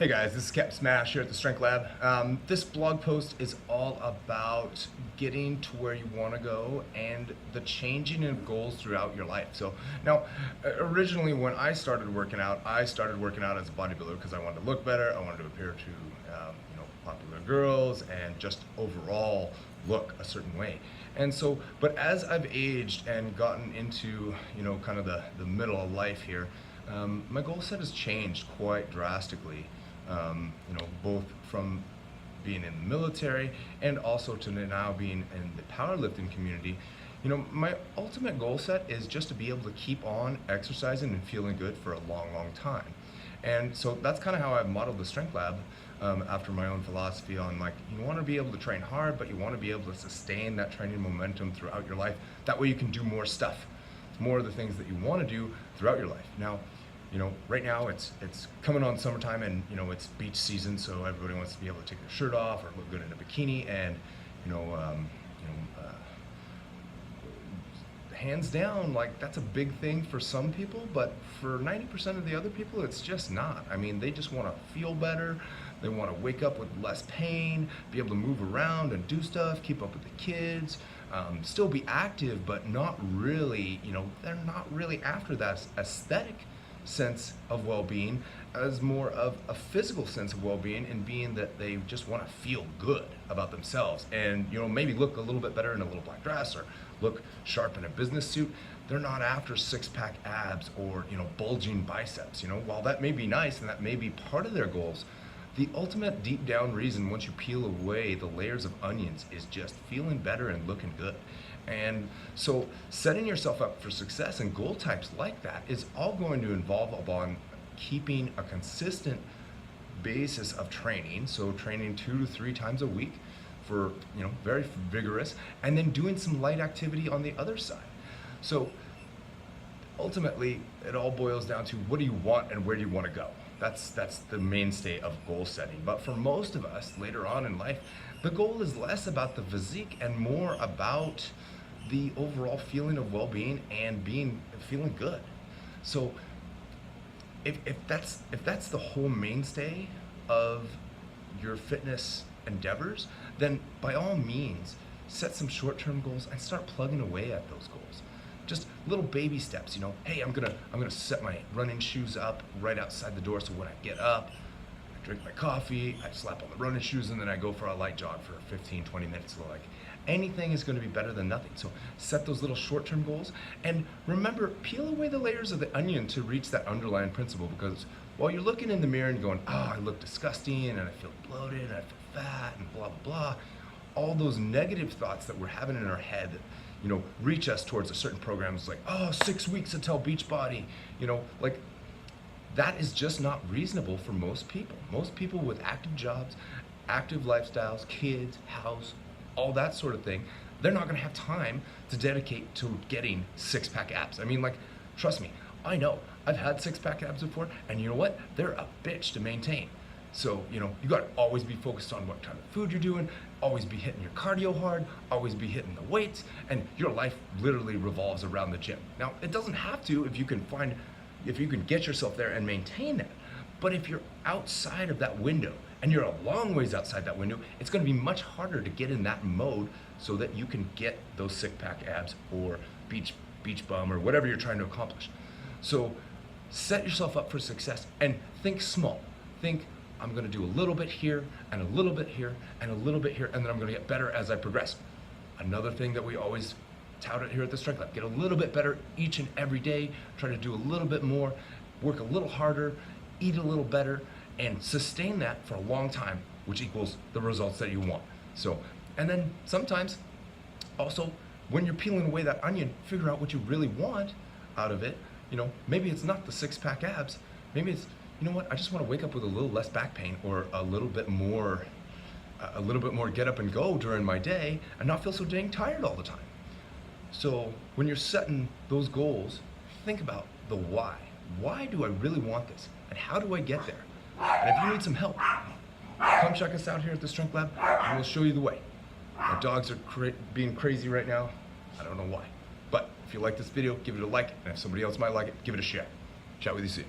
Hey guys, this is CPT SMASH here at the Strength Lab. This blog post is all about getting to where you want to go and the changing of goals throughout your life. So now, originally when I started working out as a bodybuilder because I wanted to look better, I wanted to appear to popular girls and just overall look a certain way. And so, but as I've aged and gotten into kind of the middle of life here, my goal set has changed quite drastically. Both from being in the military and also to now being in the powerlifting community. My ultimate goal set is just to be able to keep on exercising and feeling good for a long, long time. And so that's kind of how I've modeled the Strength Lab after my own philosophy on, like, you want to be able to train hard, but you want to be able to sustain that training momentum throughout your life. That way you can do more stuff, more of the things that you want to do throughout your life. Now, right now it's coming on summertime and it's beach season, so everybody wants to be able to take their shirt off or look good in a bikini, and hands down, like, that's a big thing for some people, but for 90% of the other people, it's just not. I mean, they just want to feel better. They want to wake up with less pain, be able to move around and do stuff, keep up with the kids, still be active, but not really, they're not really after that aesthetic sense of well-being as more of a physical sense of well-being, and being that they just want to feel good about themselves and maybe look a little bit better in a little black dress or look sharp in a business suit. They're not after six-pack abs or bulging biceps. While that may be nice and that may be part of their goals, the ultimate deep down reason, once you peel away the layers of onions, is just feeling better and looking good. And so setting yourself up for success and goal types like that is all going to involve upon keeping a consistent basis of training. So training 2 to 3 times a week for, very vigorous, and then doing some light activity on the other side. So ultimately, it all boils down to, what do you want and where do you want to go? That's the mainstay of goal setting. But for most of us later on in life, the goal is less about the physique and more about the overall feeling of well-being and feeling good. So if that's the whole mainstay of your fitness endeavors, then by all means set some short-term goals and start plugging away at those goals. Just little baby steps. Hey, I'm gonna set my running shoes up right outside the door, so when I get up, I drink my coffee, I slap on the running shoes, and then I go for a light jog for 15-20 minutes. So, like, anything is going to be better than nothing. So set those little short-term goals, and remember, peel away the layers of the onion to reach that underlying principle. Because while you're looking in the mirror and going, oh, I look disgusting and I feel bloated and I feel fat and blah blah blah, all those negative thoughts that we're having in our head that reach us towards a certain program, is like, oh, 6 weeks until beach body, like, that is just not reasonable for most people. Most people with active jobs, active lifestyles, kids, house, all that sort of thing, they're not going to have time to dedicate to getting six-pack abs. I mean, like, trust me, I know. I've had six-pack abs before, and you know what? They're a bitch to maintain. So, you got to always be focused on what kind of food you're doing, always be hitting your cardio hard, always be hitting the weights, and your life literally revolves around the gym. Now, it doesn't have to if you can get yourself there and maintain that. But if you're outside of that window, and you're a long ways outside that window, it's going to be much harder to get in that mode so that you can get those six-pack abs or beach bum or whatever you're trying to accomplish. So set yourself up for success and think small. Think, I'm going to do a little bit here and a little bit here and a little bit here, and then I'm going to get better as I progress. Another thing that we always tout it here at the Strength Lab: get a little bit better each and every day, try to do a little bit more, work a little harder, eat a little better, and sustain that for a long time, which equals the results that you want. So, and then sometimes also, when you're peeling away that onion, figure out what you really want out of it. Maybe it's not the six-pack abs. Maybe it's, I just want to wake up with a little less back pain, or a little bit more get up and go during my day and not feel so dang tired all the time. So when you're setting those goals, think about the why. Why do I really want this? And how do I get there? And if you need some help, come check us out here at the Strength Lab, and we'll show you the way. My dogs are being crazy right now. I don't know why. But if you like this video, give it a like, and if somebody else might like it, give it a share. Chat with you soon.